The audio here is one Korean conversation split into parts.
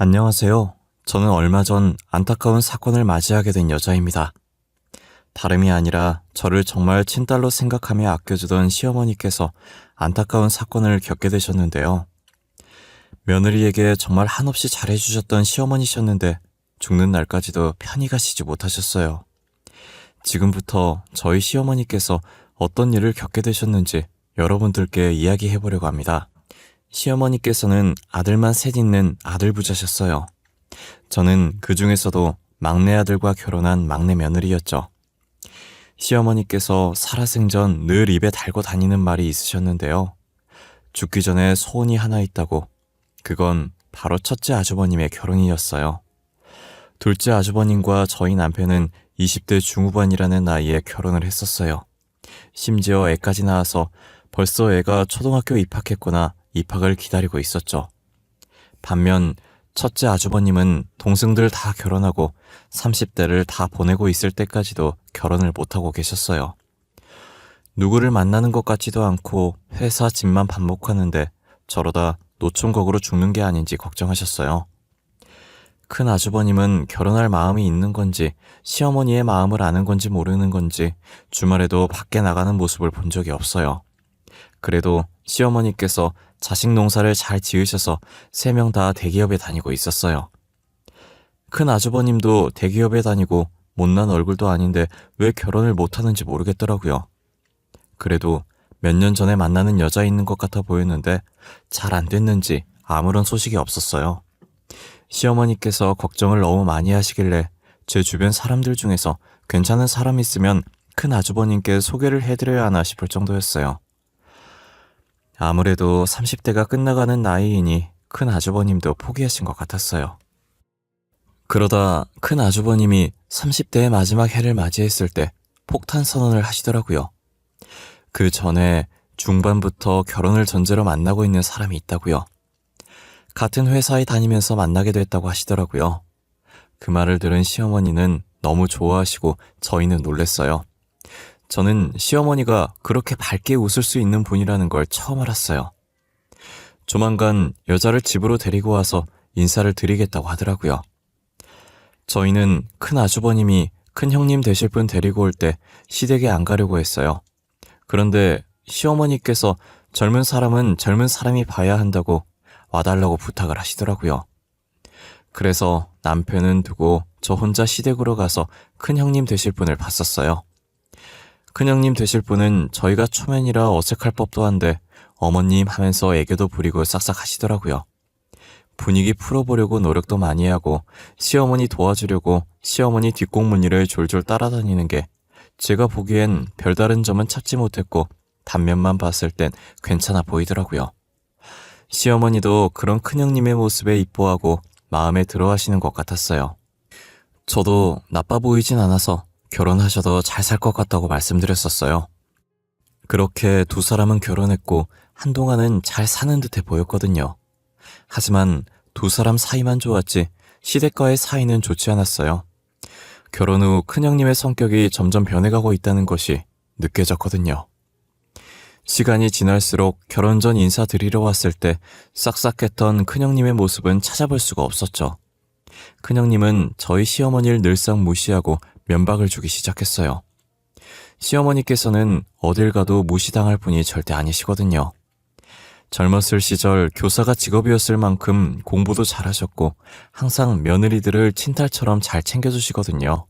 안녕하세요. 저는 얼마 전 안타까운 사건을 맞이하게 된 여자입니다. 다름이 아니라 저를 정말 친딸로 생각하며 아껴주던 시어머니께서 안타까운 사건을 겪게 되셨는데요. 며느리에게 정말 한없이 잘해주셨던 시어머니셨는데 죽는 날까지도 편히 가시지 못하셨어요. 지금부터 저희 시어머니께서 어떤 일을 겪게 되셨는지 여러분들께 이야기해보려고 합니다. 시어머니께서는 아들만 셋 있는 아들 부자셨어요. 저는 그 중에서도 막내 아들과 결혼한 막내 며느리였죠. 시어머니께서 살아생전 늘 입에 달고 다니는 말이 있으셨는데요. 죽기 전에 소원이 하나 있다고. 그건 바로 첫째 아주버님의 결혼이었어요. 둘째 아주버님과 저희 남편은 20대 중후반이라는 나이에 결혼을 했었어요. 심지어 애까지 낳아서 벌써 애가 초등학교 입학했거나 입학을 기다리고 있었죠. 반면 첫째 아주버님은 동생들 다 결혼하고 30대를 다 보내고 있을 때까지도 결혼을 못하고 계셨어요. 누구를 만나는 것 같지도 않고 회사 집만 반복하는데 저러다 노총각으로 죽는 게 아닌지 걱정하셨어요. 큰 아주버님은 결혼할 마음이 있는 건지 시어머니의 마음을 아는 건지 모르는 건지 주말에도 밖에 나가는 모습을 본 적이 없어요. 그래도 시어머니께서 자식 농사를 잘 지으셔서 3명 다 대기업에 다니고 있었어요. 큰 아주버님도 대기업에 다니고 못난 얼굴도 아닌데 왜 결혼을 못하는지 모르겠더라고요. 그래도 몇 년 전에 만나는 여자 있는 것 같아 보였는데 잘 안 됐는지 아무런 소식이 없었어요. 시어머니께서 걱정을 너무 많이 하시길래 제 주변 사람들 중에서 괜찮은 사람 있으면 큰 아주버님께 소개를 해드려야 하나 싶을 정도였어요. 아무래도 30대가 끝나가는 나이이니 큰 아주버님도 포기하신 것 같았어요. 그러다 큰 아주버님이 30대의 마지막 해를 맞이했을 때 폭탄 선언을 하시더라고요. 그 전에 중반부터 결혼을 전제로 만나고 있는 사람이 있다고요. 같은 회사에 다니면서 만나게 됐다고 하시더라고요. 그 말을 들은 시어머니는 너무 좋아하시고 저희는 놀랬어요. 저는 시어머니가 그렇게 밝게 웃을 수 있는 분이라는 걸 처음 알았어요. 조만간 여자를 집으로 데리고 와서 인사를 드리겠다고 하더라고요. 저희는 큰 아주버님이 큰 형님 되실 분 데리고 올 때 시댁에 안 가려고 했어요. 그런데 시어머니께서 젊은 사람은 젊은 사람이 봐야 한다고 와달라고 부탁을 하시더라고요. 그래서 남편은 두고 저 혼자 시댁으로 가서 큰 형님 되실 분을 봤었어요. 큰형님 되실 분은 저희가 초면이라 어색할 법도 한데 어머님 하면서 애교도 부리고 싹싹 하시더라고요. 분위기 풀어보려고 노력도 많이 하고 시어머니 도와주려고 시어머니 뒷공무니를 졸졸 따라다니는 게 제가 보기엔 별다른 점은 찾지 못했고 단면만 봤을 땐 괜찮아 보이더라고요. 시어머니도 그런 큰형님의 모습에 이뻐하고 마음에 들어하시는 것 같았어요. 저도 나빠 보이진 않아서 결혼하셔도 잘 살 것 같다고 말씀드렸었어요. 그렇게 두 사람은 결혼했고 한동안은 잘 사는 듯해 보였거든요. 하지만 두 사람 사이만 좋았지 시댁과의 사이는 좋지 않았어요. 결혼 후 큰형님의 성격이 점점 변해가고 있다는 것이 느껴졌거든요. 시간이 지날수록 결혼 전 인사드리러 왔을 때 싹싹했던 큰형님의 모습은 찾아볼 수가 없었죠. 큰형님은 저희 시어머니를 늘상 무시하고 면박을 주기 시작했어요. 시어머니께서는 어딜 가도 무시당할 분이 절대 아니시거든요. 젊었을 시절 교사가 직업이었을 만큼 공부도 잘하셨고 항상 며느리들을 친딸처럼 잘 챙겨주시거든요.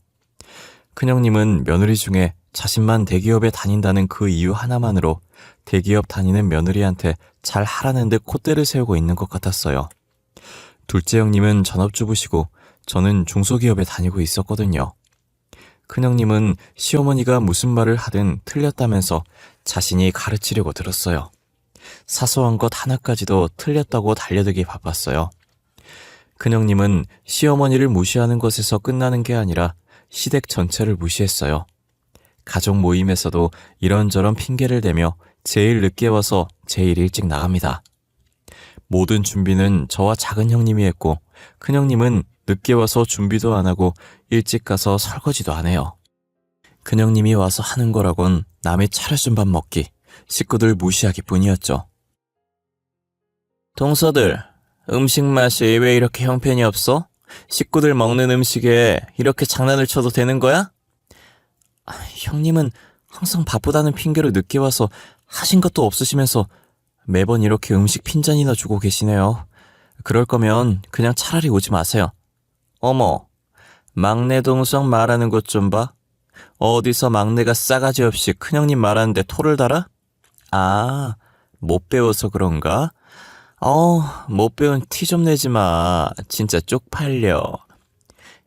큰형님은 며느리 중에 자신만 대기업에 다닌다는 그 이유 하나만으로 대기업 다니는 며느리한테 잘 하라는 듯 콧대를 세우고 있는 것 같았어요. 둘째 형님은 전업주부시고 저는 중소기업에 다니고 있었거든요. 큰형님은 시어머니가 무슨 말을 하든 틀렸다면서 자신이 가르치려고 들었어요. 사소한 것 하나까지도 틀렸다고 달려들기 바빴어요. 큰형님은 시어머니를 무시하는 것에서 끝나는 게 아니라 시댁 전체를 무시했어요. 가족 모임에서도 이런저런 핑계를 대며 제일 늦게 와서 제일 일찍 나갑니다. 모든 준비는 저와 작은 형님이 했고 큰형님은 늦게 와서 준비도 안 하고 일찍 가서 설거지도 안 해요. 큰형님이 와서 하는 거라곤 남의 차려준 밥 먹기, 식구들 무시하기 뿐이었죠. 동서들, 음식 맛이 왜 이렇게 형편이 없어? 식구들 먹는 음식에 이렇게 장난을 쳐도 되는 거야? 형님은 항상 바쁘다는 핑계로 늦게 와서 하신 것도 없으시면서 매번 이렇게 음식 핀잔이나 주고 계시네요. 그럴 거면 그냥 차라리 오지 마세요. 어머, 막내 동생 말하는 것 좀 봐. 어디서 막내가 싸가지 없이 큰형님 말하는데 토를 달아? 아, 못 배워서 그런가? 못 배운 티 좀 내지 마. 진짜 쪽팔려.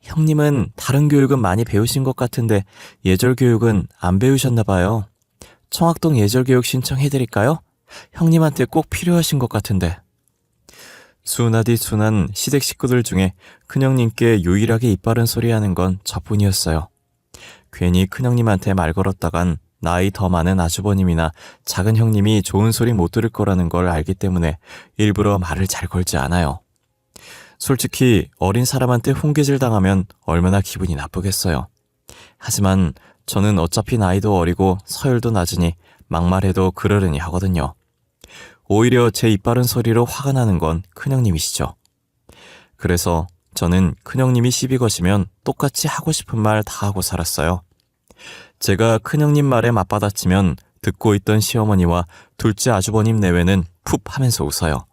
형님은 다른 교육은 많이 배우신 것 같은데 예절 교육은 안 배우셨나 봐요. 청학동 예절 교육 신청해드릴까요? 형님한테 꼭 필요하신 것 같은데. 순하디 순한 시댁 식구들 중에 큰형님께 유일하게 이빠른 소리하는 건 저뿐이었어요. 괜히 큰형님한테 말 걸었다간 나이 더 많은 아주버님이나 작은 형님이 좋은 소리 못 들을 거라는 걸 알기 때문에 일부러 말을 잘 걸지 않아요. 솔직히 어린 사람한테 훈계질 당하면 얼마나 기분이 나쁘겠어요. 하지만 저는 어차피 나이도 어리고 서열도 낮으니 막말해도 그러려니 하거든요. 오히려 제 이빠른 소리로 화가 나는 건 큰형님이시죠. 그래서 저는 큰형님이 시비 거시면 똑같이 하고 싶은 말 다 하고 살았어요. 제가 큰형님 말에 맞받아치면 듣고 있던 시어머니와 둘째 아주버님 내외는 푹 하면서 웃어요.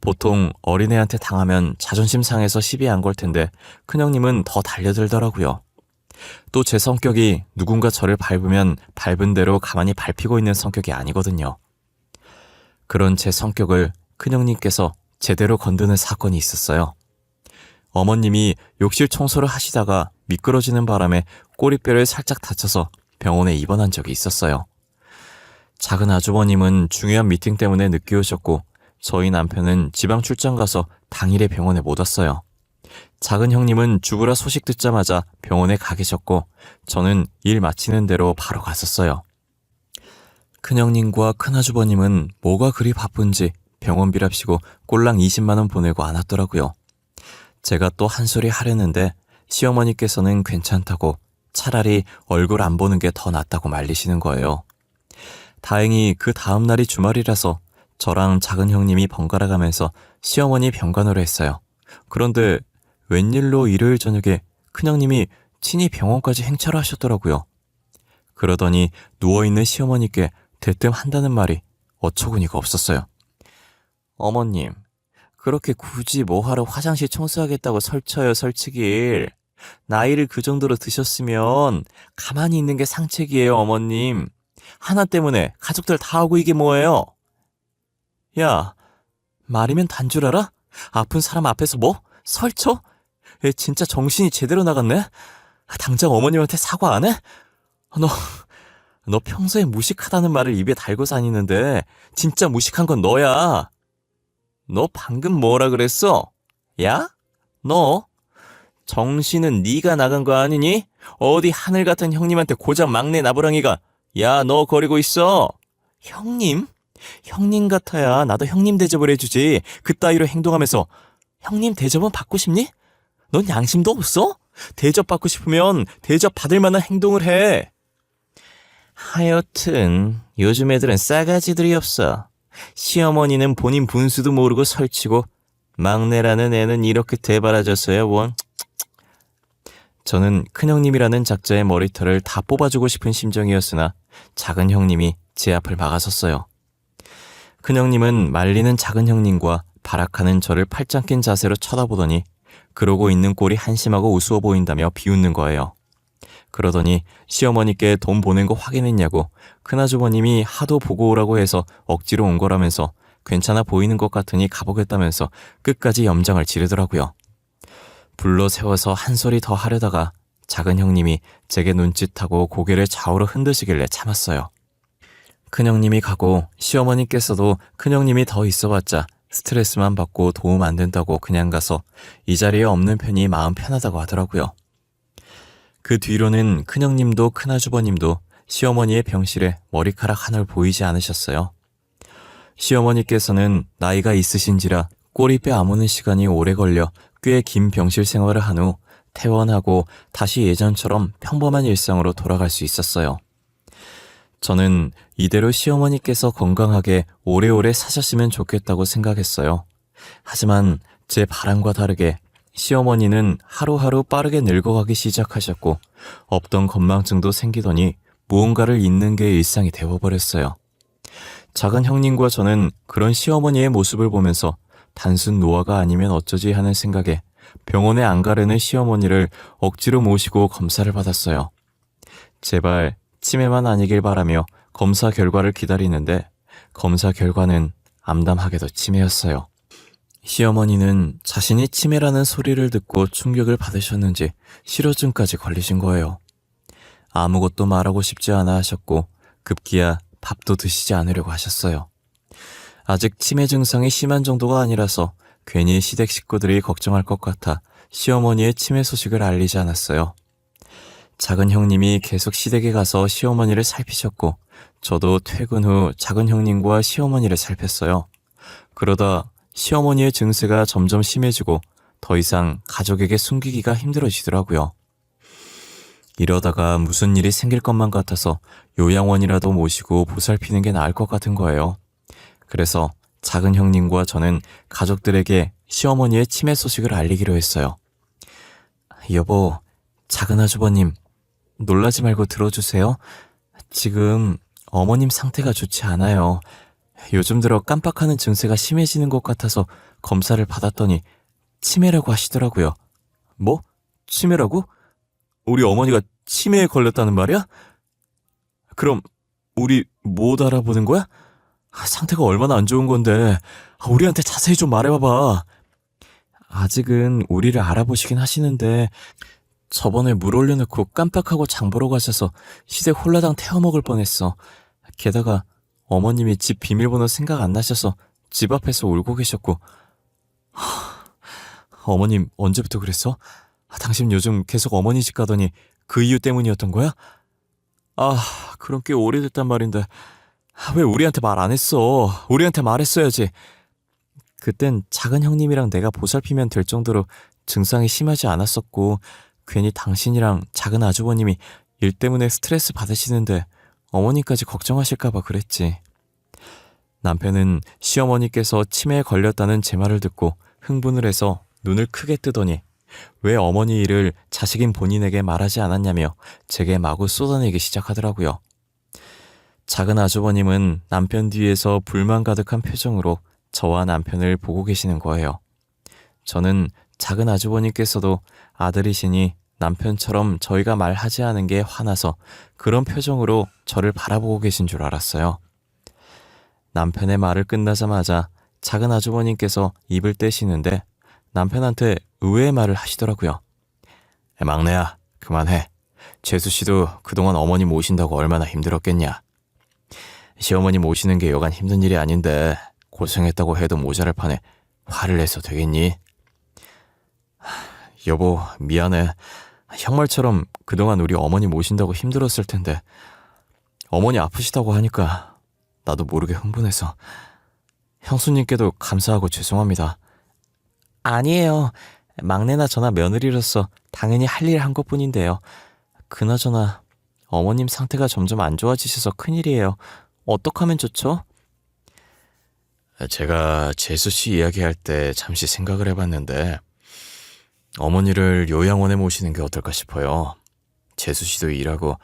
보통 어린애한테 당하면 자존심 상해서 시비 안 걸 텐데 큰형님은 더 달려들더라고요. 또 제 성격이 누군가 저를 밟으면 밟은 대로 가만히 밟히고 있는 성격이 아니거든요. 그런 제 성격을 큰형님께서 제대로 건드는 사건이 있었어요. 어머님이 욕실 청소를 하시다가 미끄러지는 바람에 꼬리뼈를 살짝 다쳐서 병원에 입원한 적이 있었어요. 작은 아주버님은 중요한 미팅 때문에 늦게 오셨고 저희 남편은 지방 출장 가서 당일에 병원에 못 왔어요. 작은 형님은 주부라 소식 듣자마자 병원에 가 계셨고 저는 일 마치는 대로 바로 갔었어요. 큰형님과 큰아주버님은 뭐가 그리 바쁜지 병원비랍시고 꼴랑 20만 원 보내고 안 왔더라고요. 제가 또 한 소리 하려는데 시어머니께서는 괜찮다고 차라리 얼굴 안 보는 게 더 낫다고 말리시는 거예요. 다행히 그 다음 날이 주말이라서 저랑 작은 형님이 번갈아 가면서 시어머니 병간호를 했어요. 그런데 웬일로 일요일 저녁에 큰형님이 친히 병원까지 행차를 하셨더라고요. 그러더니 누워있는 시어머니께 대뜸 한다는 말이 어처구니가 없었어요. 어머님, 그렇게 굳이 뭐하러 화장실 청소하겠다고 설쳐요, 설치길. 나이를 그 정도로 드셨으면 가만히 있는 게 상책이에요, 어머님. 하나 때문에 가족들 다 하고 이게 뭐예요? 야, 말이면 단 줄 알아? 아픈 사람 앞에서 뭐? 설쳐? 얘 진짜 정신이 제대로 나갔네? 당장 어머님한테 사과 안 해? 너 평소에 무식하다는 말을 입에 달고 다니는데 진짜 무식한 건 너야. 너 방금 뭐라 그랬어? 야? 너? 정신은 네가 나간 거 아니니? 어디 하늘 같은 형님한테 고작 막내 나부랑이가 야, 너 거리고 있어. 형님? 형님 같아야 나도 형님 대접을 해주지. 그따위로 행동하면서 형님 대접은 받고 싶니? 넌 양심도 없어? 대접받고 싶으면 대접받을 만한 행동을 해. 하여튼 요즘 애들은 싸가지들이 없어. 시어머니는 본인 분수도 모르고 설치고 막내라는 애는 이렇게 대바라졌어요, 원. 저는 큰형님이라는 작자의 머리털을 다 뽑아주고 싶은 심정이었으나 작은 형님이 제 앞을 막아섰어요. 큰형님은 말리는 작은 형님과 발악하는 저를 팔짱 낀 자세로 쳐다보더니 그러고 있는 꼴이 한심하고 우스워 보인다며 비웃는 거예요. 그러더니 시어머니께 돈 보낸 거 확인했냐고 큰아주버님이 하도 보고 오라고 해서 억지로 온 거라면서 괜찮아 보이는 것 같으니 가보겠다면서 끝까지 염장을 지르더라고요. 불러 세워서 한 소리 더 하려다가 작은 형님이 제게 눈짓하고 고개를 좌우로 흔드시길래 참았어요. 큰형님이 가고 시어머니께서도 큰형님이 더 있어봤자 스트레스만 받고 도움 안 된다고 그냥 가서 이 자리에 없는 편이 마음 편하다고 하더라고요. 그 뒤로는 큰형님도 큰아주버님도 시어머니의 병실에 머리카락 하나 보이지 않으셨어요. 시어머니께서는 나이가 있으신지라 꼬리뼈 아무는 시간이 오래 걸려 꽤 긴 병실 생활을 한 후 퇴원하고 다시 예전처럼 평범한 일상으로 돌아갈 수 있었어요. 저는 이대로 시어머니께서 건강하게 오래오래 사셨으면 좋겠다고 생각했어요. 하지만 제 바람과 다르게 시어머니는 하루하루 빠르게 늙어가기 시작하셨고 없던 건망증도 생기더니 무언가를 잊는 게 일상이 되어버렸어요. 작은 형님과 저는 그런 시어머니의 모습을 보면서 단순 노화가 아니면 어쩌지 하는 생각에 병원에 안 가려는 시어머니를 억지로 모시고 검사를 받았어요. 제발 치매만 아니길 바라며 검사 결과를 기다리는데 검사 결과는 암담하게도 치매였어요. 시어머니는 자신이 치매라는 소리를 듣고 충격을 받으셨는지 실어증까지 걸리신 거예요. 아무것도 말하고 싶지 않아 하셨고 급기야 밥도 드시지 않으려고 하셨어요. 아직 치매 증상이 심한 정도가 아니라서 괜히 시댁 식구들이 걱정할 것 같아 시어머니의 치매 소식을 알리지 않았어요. 작은 형님이 계속 시댁에 가서 시어머니를 살피셨고 저도 퇴근 후 작은 형님과 시어머니를 살폈어요. 그러다 시어머니의 증세가 점점 심해지고 더 이상 가족에게 숨기기가 힘들어지더라고요. 이러다가 무슨 일이 생길 것만 같아서 요양원이라도 모시고 보살피는 게 나을 것 같은 거예요. 그래서 작은 형님과 저는 가족들에게 시어머니의 치매 소식을 알리기로 했어요. 여보, 작은 아주버님, 놀라지 말고 들어주세요. 지금 어머님 상태가 좋지 않아요. 요즘 들어 깜빡하는 증세가 심해지는 것 같아서 검사를 받았더니 치매라고 하시더라고요. 뭐? 치매라고? 우리 어머니가 치매에 걸렸다는 말이야? 그럼 우리 못 알아보는 거야? 상태가 얼마나 안 좋은 건데 우리한테 자세히 좀 말해봐봐. 아직은 우리를 알아보시긴 하시는데 저번에 물 올려놓고 깜빡하고 장 보러 가셔서 시댁 홀라당 태워먹을 뻔했어. 게다가 어머님이 집 비밀번호 생각 안 나셔서 집 앞에서 울고 계셨고. 어머님 언제부터 그랬어? 당신 요즘 계속 어머니 집 가더니 그 이유 때문이었던 거야? 그럼 꽤 오래됐단 말인데 왜 우리한테 말 안 했어? 우리한테 말했어야지. 그땐 작은 형님이랑 내가 보살피면 될 정도로 증상이 심하지 않았었고 괜히 당신이랑 작은 아주버님이 일 때문에 스트레스 받으시는데 어머니까지 걱정하실까봐 그랬지. 남편은 시어머니께서 치매에 걸렸다는 제 말을 듣고 흥분을 해서 눈을 크게 뜨더니 왜 어머니 일을 자식인 본인에게 말하지 않았냐며 제게 마구 쏟아내기 시작하더라고요. 작은 아주버님은 남편 뒤에서 불만 가득한 표정으로 저와 남편을 보고 계시는 거예요. 저는 작은 아주버님께서도 아들이시니 남편처럼 저희가 말하지 않은 게 화나서 그런 표정으로 저를 바라보고 계신 줄 알았어요. 남편의 말을 끝나자마자 작은 아주버님께서 입을 떼시는데 남편한테 의외의 말을 하시더라고요. 막내야, 그만해. 재수씨도 그동안 어머니 모신다고 얼마나 힘들었겠냐. 시어머니 모시는 게 여간 힘든 일이 아닌데 고생했다고 해도 모자랄 판에 화를 내서 되겠니? 여보, 미안해. 형말처럼 그동안 우리 어머니 모신다고 힘들었을 텐데 어머니 아프시다고 하니까 나도 모르게 흥분해서 형수님께도 감사하고 죄송합니다. 아니에요. 막내나 저나 며느리로서 당연히 할 일 한 것뿐인데요. 그나저나 어머님 상태가 점점 안 좋아지셔서 큰일이에요. 어떡하면 좋죠? 제가 재수씨 이야기할 때 잠시 생각을 해봤는데 어머니를 요양원에 모시는 게 어떨까 싶어요. 재수씨도 일하고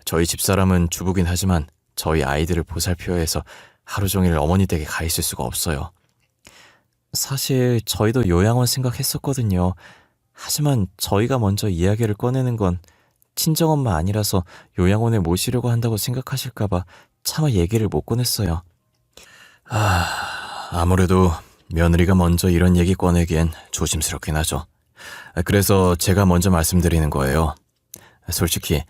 저희 집사람은 주부긴 하지만 저희 아이들을 보살펴야 해서 하루 종일 어머니 댁에 가 있을 수가 없어요. 사실 저희도 요양원 생각했었거든요. 하지만 저희가 먼저 이야기를 꺼내는 건 친정엄마 아니라서 요양원에 모시려고 한다고 생각하실까봐 차마 얘기를 못 꺼냈어요. 아무래도 며느리가 먼저 이런 얘기 꺼내기엔 조심스럽긴 하죠. 그래서 제가 먼저 말씀드리는 거예요. 솔직히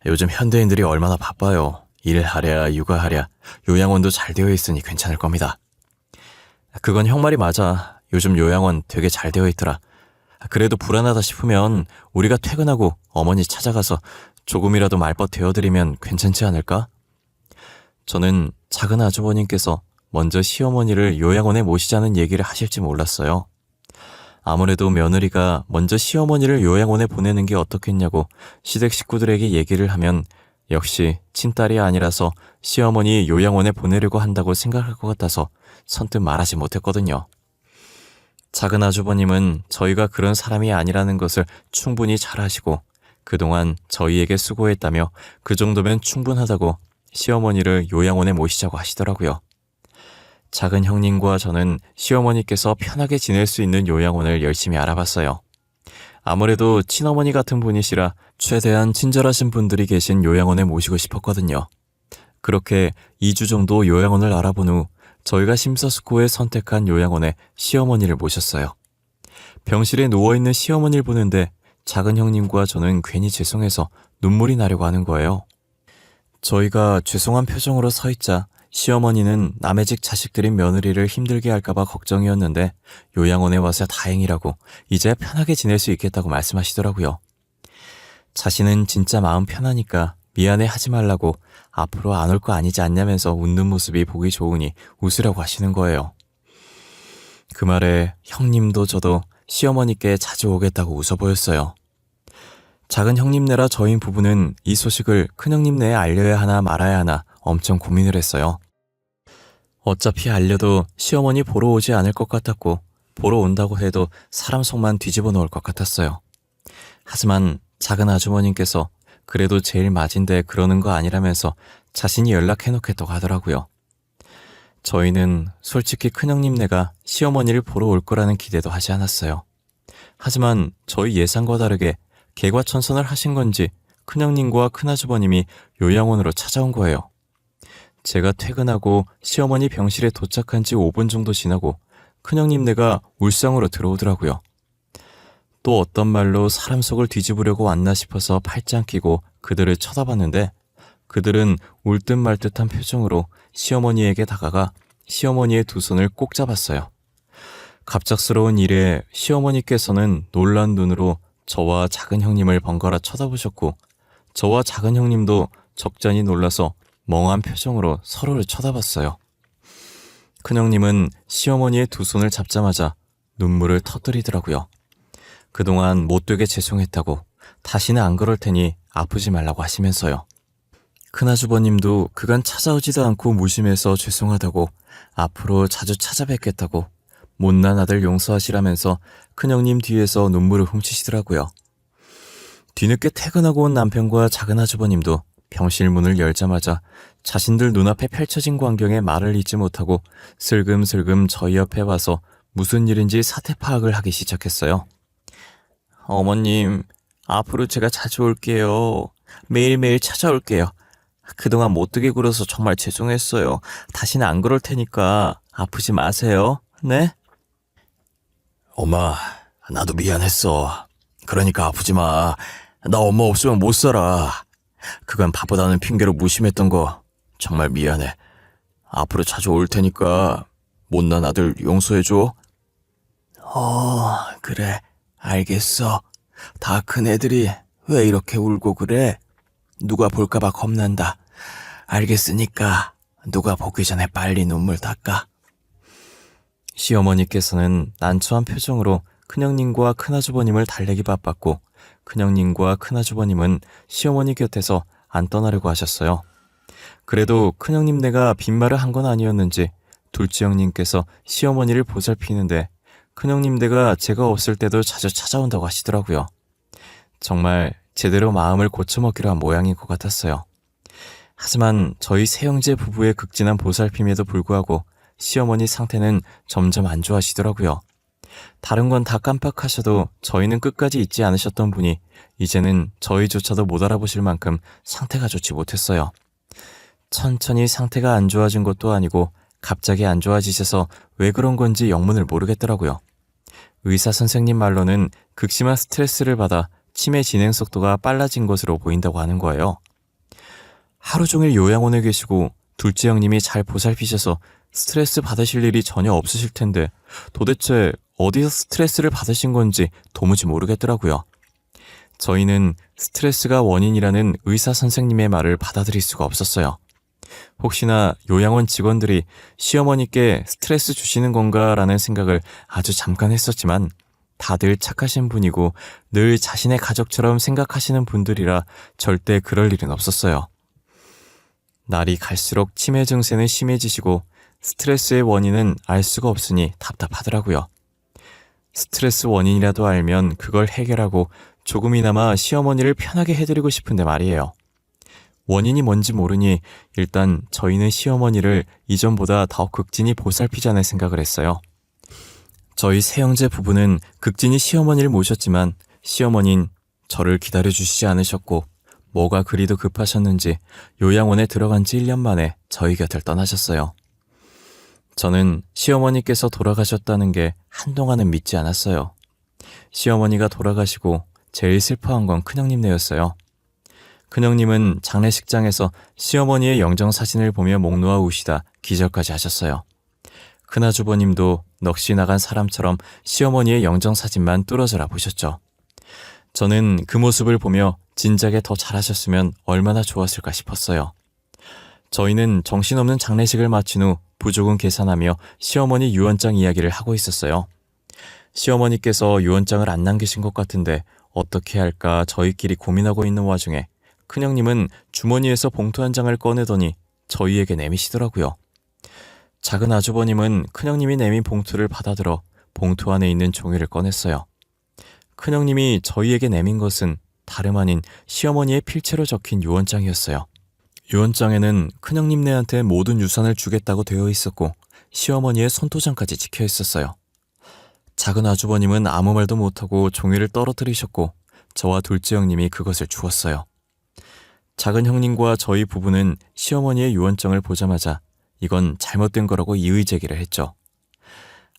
요즘 현대인들이 얼마나 바빠요. 일하랴 육아하랴 요양원도 잘 되어 있으니 괜찮을 겁니다. 그건 형 말이 맞아. 요즘 요양원 되게 잘 되어 있더라. 그래도 불안하다 싶으면 우리가 퇴근하고 어머니 찾아가서 조금이라도 말벗 대어드리면 괜찮지 않을까? 저는 작은 아주버님께서 먼저 시어머니를 요양원에 모시자는 얘기를 하실지 몰랐어요. 아무래도 며느리가 먼저 시어머니를 요양원에 보내는 게 어떻겠냐고 시댁 식구들에게 얘기를 하면 역시 친딸이 아니라서 시어머니 요양원에 보내려고 한다고 생각할 것 같아서 선뜻 말하지 못했거든요. 작은 아주버님은 저희가 그런 사람이 아니라는 것을 충분히 잘 아시고 그동안 저희에게 수고했다며 그 정도면 충분하다고 시어머니를 요양원에 모시자고 하시더라고요. 작은 형님과 저는 시어머니께서 편하게 지낼 수 있는 요양원을 열심히 알아봤어요. 아무래도 친어머니 같은 분이시라 최대한 친절하신 분들이 계신 요양원에 모시고 싶었거든요. 그렇게 2주 정도 요양원을 알아본 후 저희가 심사숙고해 선택한 요양원에 시어머니를 모셨어요. 병실에 누워있는 시어머니를 보는데 작은 형님과 저는 괜히 죄송해서 눈물이 나려고 하는 거예요. 저희가 죄송한 표정으로 서 있자 시어머니는 남의 집 자식들인 며느리를 힘들게 할까봐 걱정이었는데 요양원에 와서 다행이라고 이제 편하게 지낼 수 있겠다고 말씀하시더라고요. 자신은 진짜 마음 편하니까 미안해 하지 말라고 앞으로 안 올 거 아니지 않냐면서 웃는 모습이 보기 좋으니 웃으라고 하시는 거예요. 그 말에 형님도 저도 시어머니께 자주 오겠다고 웃어 보였어요. 작은 형님네라 저희 부부는 이 소식을 큰형님네에 알려야 하나 말아야 하나 엄청 고민을 했어요. 어차피 알려도 시어머니 보러 오지 않을 것 같았고 보러 온다고 해도 사람 속만 뒤집어 놓을 것 같았어요. 하지만 작은 아주머님께서 그래도 제일 맞은데 그러는 거 아니라면서 자신이 연락해놓겠다고 하더라고요. 저희는 솔직히 큰형님네가 시어머니를 보러 올 거라는 기대도 하지 않았어요. 하지만 저희 예상과 다르게 개과천선을 하신 건지 큰형님과 큰아주버님이 요양원으로 찾아온 거예요. 제가 퇴근하고 시어머니 병실에 도착한 지 5분 정도 지나고 큰형님네가 울상으로 들어오더라고요. 또 어떤 말로 사람 속을 뒤집으려고 왔나 싶어서 팔짱 끼고 그들을 쳐다봤는데 그들은 울 듯 말 듯한 표정으로 시어머니에게 다가가 시어머니의 두 손을 꼭 잡았어요. 갑작스러운 일에 시어머니께서는 놀란 눈으로 저와 작은 형님을 번갈아 쳐다보셨고 저와 작은 형님도 적잖이 놀라서 멍한 표정으로 서로를 쳐다봤어요. 큰형님은 시어머니의 두 손을 잡자마자 눈물을 터뜨리더라고요. 그동안 못되게 죄송했다고 다시는 안 그럴 테니 아프지 말라고 하시면서요. 큰아주버님도 그간 찾아오지도 않고 무심해서 죄송하다고 앞으로 자주 찾아뵙겠다고 못난 아들 용서하시라면서 큰형님 뒤에서 눈물을 훔치시더라고요. 뒤늦게 퇴근하고 온 남편과 작은 아주버님도 병실 문을 열자마자 자신들 눈앞에 펼쳐진 광경에 말을 잇지 못하고 슬금슬금 저희 옆에 와서 무슨 일인지 사태 파악을 하기 시작했어요. 어머님, 앞으로 제가 자주 올게요. 매일매일 찾아올게요. 그동안 못되게 굴어서 정말 죄송했어요. 다시는 안 그럴 테니까 아프지 마세요. 네? 엄마, 나도 미안했어. 그러니까 아프지 마. 나 엄마 없으면 못 살아. 그간 바보다는 핑계로 무심했던 거 정말 미안해. 앞으로 자주 올 테니까 못난 아들 용서해줘. 그래. 알겠어. 다 큰 애들이 왜 이렇게 울고 그래? 누가 볼까봐 겁난다. 알겠으니까 누가 보기 전에 빨리 눈물 닦아. 시어머니께서는 난처한 표정으로 큰형님과 큰아주버님을 달래기 바빴고 큰형님과 큰아주버님은 시어머니 곁에서 안 떠나려고 하셨어요. 그래도 큰형님네가 빈말을 한 건 아니었는지 둘째 형님께서 시어머니를 보살피는데 큰형님네가 제가 없을 때도 자주 찾아온다고 하시더라고요. 정말 제대로 마음을 고쳐먹기로 한 모양인 것 같았어요. 하지만 저희 세형제 부부의 극진한 보살핌에도 불구하고 시어머니 상태는 점점 안 좋아지더라고요. 다른 건 다 깜빡하셔도 저희는 끝까지 잊지 않으셨던 분이 이제는 저희조차도 못 알아보실 만큼 상태가 좋지 못했어요. 천천히 상태가 안 좋아진 것도 아니고 갑자기 안 좋아지셔서 왜 그런 건지 영문을 모르겠더라고요. 의사 선생님 말로는 극심한 스트레스를 받아 치매 진행 속도가 빨라진 것으로 보인다고 하는 거예요. 하루 종일 요양원에 계시고 둘째 형님이 잘 보살피셔서 스트레스 받으실 일이 전혀 없으실 텐데 도대체 어디서 스트레스를 받으신 건지 도무지 모르겠더라고요. 저희는 스트레스가 원인이라는 의사 선생님의 말을 받아들일 수가 없었어요. 혹시나 요양원 직원들이 시어머니께 스트레스 주시는 건가라는 생각을 아주 잠깐 했었지만 다들 착하신 분이고 늘 자신의 가족처럼 생각하시는 분들이라 절대 그럴 일은 없었어요. 날이 갈수록 치매 증세는 심해지시고 스트레스의 원인은 알 수가 없으니 답답하더라고요. 스트레스 원인이라도 알면 그걸 해결하고 조금이나마 시어머니를 편하게 해드리고 싶은데 말이에요. 원인이 뭔지 모르니 일단 저희는 시어머니를 이전보다 더 극진히 보살피자는 생각을 했어요. 저희 새형제 부부는 극진히 시어머니를 모셨지만 시어머니는 저를 기다려주시지 않으셨고 뭐가 그리도 급하셨는지 요양원에 들어간 지 1년 만에 저희 곁을 떠나셨어요. 저는 시어머니께서 돌아가셨다는 게 한동안은 믿지 않았어요. 시어머니가 돌아가시고 제일 슬퍼한 건 큰형님네였어요. 큰형님은 장례식장에서 시어머니의 영정사진을 보며 목 놓아 우시다 기절까지 하셨어요. 큰아주버님도 넋이 나간 사람처럼 시어머니의 영정사진만 뚫어져라 보셨죠. 저는 그 모습을 보며 진작에 더 잘하셨으면 얼마나 좋았을까 싶었어요. 저희는 정신없는 장례식을 마친 후 부족은 계산하며 시어머니 유언장 이야기를 하고 있었어요. 시어머니께서 유언장을 안 남기신 것 같은데 어떻게 할까 저희끼리 고민하고 있는 와중에 큰형님은 주머니에서 봉투 한 장을 꺼내더니 저희에게 내미시더라고요. 작은 아주버님은 큰형님이 내민 봉투를 받아들어 봉투 안에 있는 종이를 꺼냈어요. 큰형님이 저희에게 내민 것은 다름 아닌 시어머니의 필체로 적힌 유언장이었어요. 유언장에는 큰형님네한테 모든 유산을 주겠다고 되어 있었고 시어머니의 손도장까지 찍혀 있었어요. 작은 아주버님은 아무 말도 못하고 종이를 떨어뜨리셨고 저와 둘째 형님이 그것을 주웠어요. 작은 형님과 저희 부부는 시어머니의 유언장을 보자마자 이건 잘못된 거라고 이의제기를 했죠.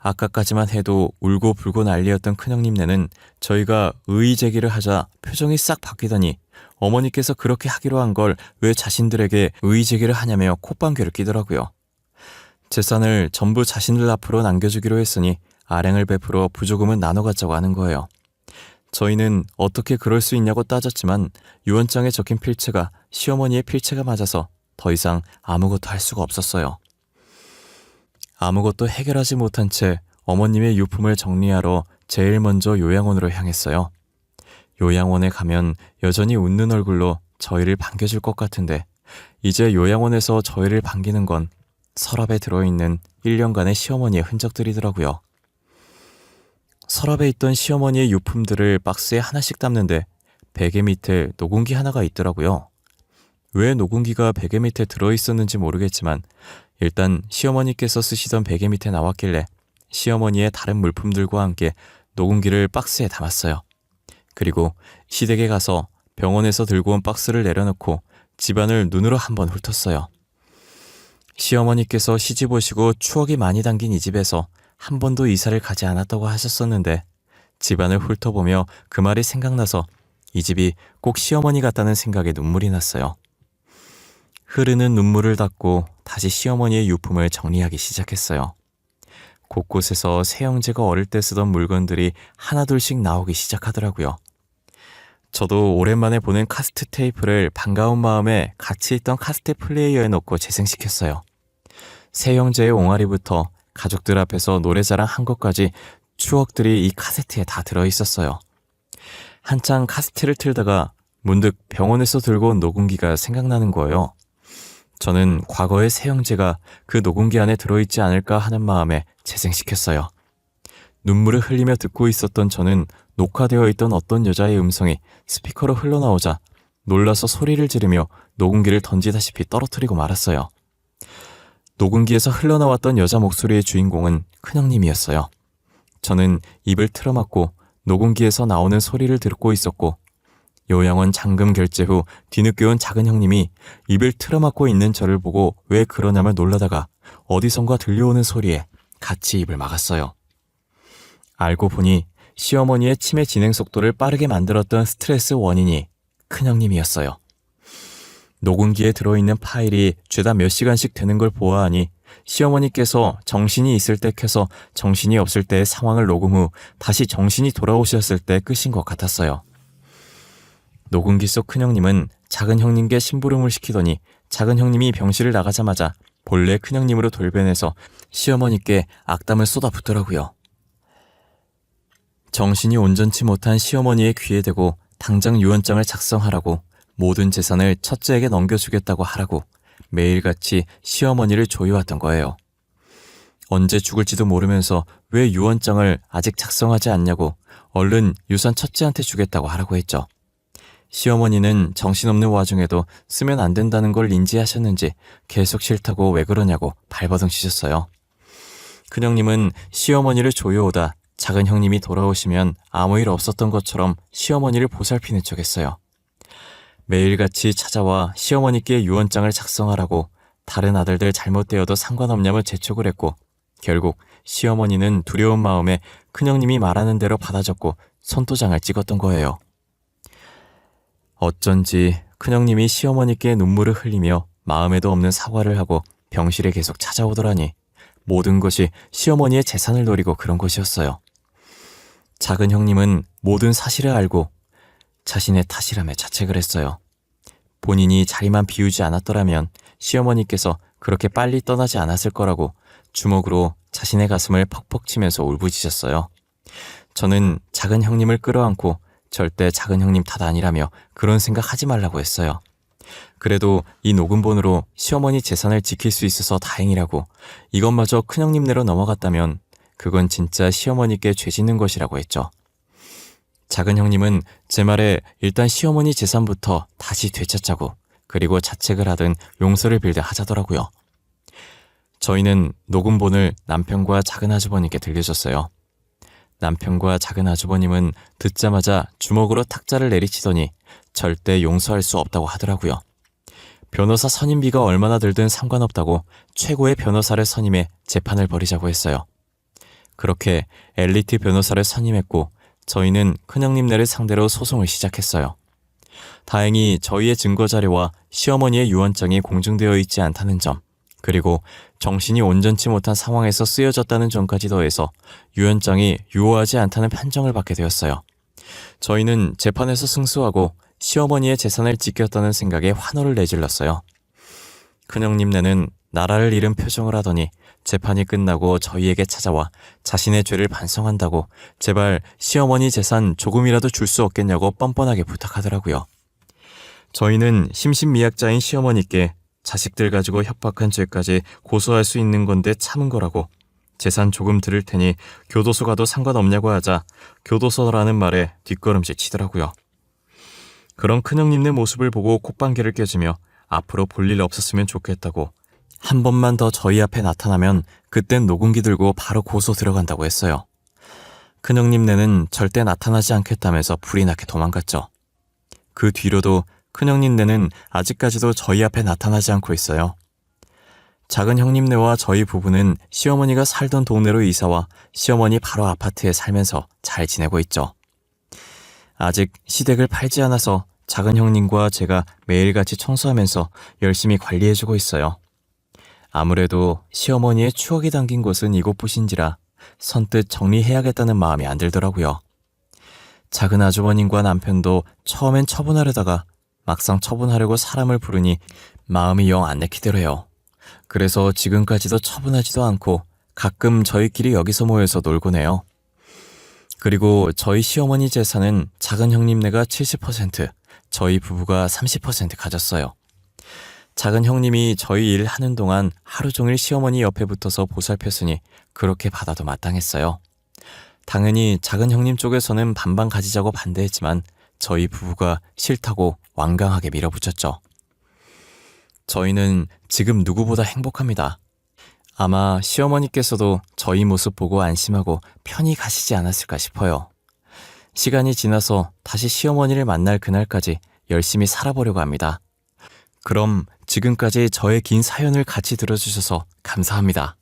아까까지만 해도 울고불고 난리였던 큰형님네는 저희가 의의제기를 하자 표정이 싹 바뀌더니 어머니께서 그렇게 하기로 한 걸 왜 자신들에게 의의제기를 하냐며 콧방귀를 끼더라고요. 재산을 전부 자신들 앞으로 남겨주기로 했으니 아량을 베풀어 부조금은 나눠 갖자고 하는 거예요. 저희는 어떻게 그럴 수 있냐고 따졌지만 유언장에 적힌 필체가 시어머니의 필체가 맞아서 더 이상 아무것도 할 수가 없었어요. 아무것도 해결하지 못한 채 어머님의 유품을 정리하러 제일 먼저 요양원으로 향했어요. 요양원에 가면 여전히 웃는 얼굴로 저희를 반겨줄 것 같은데 이제 요양원에서 저희를 반기는 건 서랍에 들어있는 1년간의 시어머니의 흔적들이더라고요. 서랍에 있던 시어머니의 유품들을 박스에 하나씩 담는데 베개 밑에 노공기 하나가 있더라고요. 왜 노공기가 베개 밑에 들어있었는지 모르겠지만 일단 시어머니께서 쓰시던 베개 밑에 나왔길래 시어머니의 다른 물품들과 함께 노공기를 박스에 담았어요. 그리고 시댁에 가서 병원에서 들고 온 박스를 내려놓고 집안을 눈으로 한번 훑었어요. 시어머니께서 시집 오시고 추억이 많이 담긴 이 집에서 한 번도 이사를 가지 않았다고 하셨었는데 집안을 훑어보며 그 말이 생각나서 이 집이 꼭 시어머니 같다는 생각에 눈물이 났어요. 흐르는 눈물을 닦고 다시 시어머니의 유품을 정리하기 시작했어요. 곳곳에서 새형제가 어릴 때 쓰던 물건들이 하나둘씩 나오기 시작하더라고요. 저도 오랜만에 보는 카세트 테이프를 반가운 마음에 같이 있던 카세트 플레이어에 넣고 재생시켰어요. 새형제의 옹알이부터 가족들 앞에서 노래자랑 한 것까지 추억들이 이 카세트에 다 들어있었어요. 한창 카세트를 틀다가 문득 병원에서 들고 온 녹음기가 생각나는 거예요. 저는 과거의 새형제가 그 녹음기 안에 들어있지 않을까 하는 마음에 재생시켰어요. 눈물을 흘리며 듣고 있었던 저는 녹화되어 있던 어떤 여자의 음성이 스피커로 흘러나오자 놀라서 소리를 지르며 녹음기를 던지다시피 떨어뜨리고 말았어요. 녹음기에서 흘러나왔던 여자 목소리의 주인공은 큰형님이었어요. 저는 입을 틀어막고 녹음기에서 나오는 소리를 듣고 있었고 요양원 잔금 결제 후 뒤늦게 온 작은 형님이 입을 틀어막고 있는 저를 보고 왜 그러냐며 놀라다가 어디선가 들려오는 소리에 같이 입을 막았어요. 알고 보니 시어머니의 치매 진행 속도를 빠르게 만들었던 스트레스 원인이 큰형님이었어요. 녹음기에 들어있는 파일이 죄다 몇 시간씩 되는 걸 보아하니 시어머니께서 정신이 있을 때 켜서 정신이 없을 때의 상황을 녹음 후 다시 정신이 돌아오셨을 때 끄신 것 같았어요. 녹음기 속 큰형님은 작은 형님께 심부름을 시키더니 작은 형님이 병실을 나가자마자 본래 큰형님으로 돌변해서 시어머니께 악담을 쏟아붓더라고요. 정신이 온전치 못한 시어머니의 귀에 대고 당장 유언장을 작성하라고 모든 재산을 첫째에게 넘겨주겠다고 하라고 매일같이 시어머니를 조여왔던 거예요. 언제 죽을지도 모르면서 왜 유언장을 아직 작성하지 않냐고 얼른 유산 첫째한테 주겠다고 하라고 했죠. 시어머니는 정신없는 와중에도 쓰면 안 된다는 걸 인지하셨는지 계속 싫다고 왜 그러냐고 발버둥 치셨어요. 큰형님은 시어머니를 조여오다 작은 형님이 돌아오시면 아무 일 없었던 것처럼 시어머니를 보살피는 척했어요. 매일같이 찾아와 시어머니께 유언장을 작성하라고 다른 아들들 잘못되어도 상관없냐며 재촉을 했고 결국 시어머니는 두려운 마음에 큰형님이 말하는 대로 받아줬고 손도장을 찍었던 거예요. 어쩐지 큰형님이 시어머니께 눈물을 흘리며 마음에도 없는 사과를 하고 병실에 계속 찾아오더라니 모든 것이 시어머니의 재산을 노리고 그런 것이었어요. 작은 형님은 모든 사실을 알고 자신의 탓이라며 자책을 했어요. 본인이 자리만 비우지 않았더라면 시어머니께서 그렇게 빨리 떠나지 않았을 거라고 주먹으로 자신의 가슴을 퍽퍽 치면서 울부짖었어요. 저는 작은 형님을 끌어안고 절대 작은 형님 탓 아니라며 그런 생각 하지 말라고 했어요. 그래도 이 녹음본으로 시어머니 재산을 지킬 수 있어서 다행이라고 이것마저 큰형님네로 넘어갔다면 그건 진짜 시어머니께 죄 짓는 것이라고 했죠. 작은 형님은 제 말에 일단 시어머니 재산부터 다시 되찾자고 그리고 자책을 하든 용서를 빌든 하자더라고요. 저희는 녹음본을 남편과 작은 아주버님께 들려줬어요. 남편과 작은 아주버님은 듣자마자 주먹으로 탁자를 내리치더니 절대 용서할 수 없다고 하더라고요. 변호사 선임비가 얼마나 들든 상관없다고 최고의 변호사를 선임해 재판을 벌이자고 했어요. 그렇게 엘리트 변호사를 선임했고 저희는 큰형님네를 상대로 소송을 시작했어요. 다행히 저희의 증거자료와 시어머니의 유언장이 공증되어 있지 않다는 점, 그리고 정신이 온전치 못한 상황에서 쓰여졌다는 점까지 더해서 유언장이 유효하지 않다는 판정을 받게 되었어요. 저희는 재판에서 승소하고 시어머니의 재산을 지켰다는 생각에 환호를 내질렀어요. 큰형님네는 나라를 잃은 표정을 하더니 재판이 끝나고 저희에게 찾아와 자신의 죄를 반성한다고 제발 시어머니 재산 조금이라도 줄 수 없겠냐고 뻔뻔하게 부탁하더라고요. 저희는 심신미약자인 시어머니께 자식들 가지고 협박한 죄까지 고소할 수 있는 건데 참은 거라고 재산 조금 들을 테니 교도소 가도 상관없냐고 하자 교도소라는 말에 뒷걸음질 치더라고요. 그런 큰형님네 모습을 보고 콧방귀를 껴주며 앞으로 볼 일 없었으면 좋겠다고 한 번만 더 저희 앞에 나타나면 그땐 녹음기 들고 바로 고소 들어간다고 했어요. 큰형님네는 절대 나타나지 않겠다면서 불이 나게 도망갔죠. 그 뒤로도 큰형님네는 아직까지도 저희 앞에 나타나지 않고 있어요. 작은 형님네와 저희 부부는 시어머니가 살던 동네로 이사와 시어머니 바로 아파트에 살면서 잘 지내고 있죠. 아직 시댁을 팔지 않아서 작은 형님과 제가 매일같이 청소하면서 열심히 관리해주고 있어요. 아무래도 시어머니의 추억이 담긴 곳은 이곳뿐인지라 선뜻 정리해야겠다는 마음이 안 들더라고요. 작은 아주버님과 남편도 처음엔 처분하려다가 막상 처분하려고 사람을 부르니 마음이 영 안 내키더래요. 그래서 지금까지도 처분하지도 않고 가끔 저희끼리 여기서 모여서 놀곤 해요. 그리고 저희 시어머니 재산은 작은 형님네가 70%, 저희 부부가 30% 가졌어요. 작은 형님이 저희 일 하는 동안 하루 종일 시어머니 옆에 붙어서 보살폈으니 그렇게 받아도 마땅했어요. 당연히 작은 형님 쪽에서는 반반 가지자고 반대했지만 저희 부부가 싫다고 완강하게 밀어붙였죠. 저희는 지금 누구보다 행복합니다. 아마 시어머니께서도 저희 모습 보고 안심하고 편히 가시지 않았을까 싶어요. 시간이 지나서 다시 시어머니를 만날 그날까지 열심히 살아보려고 합니다. 그럼 지금까지 저의 긴 사연을 같이 들어주셔서 감사합니다.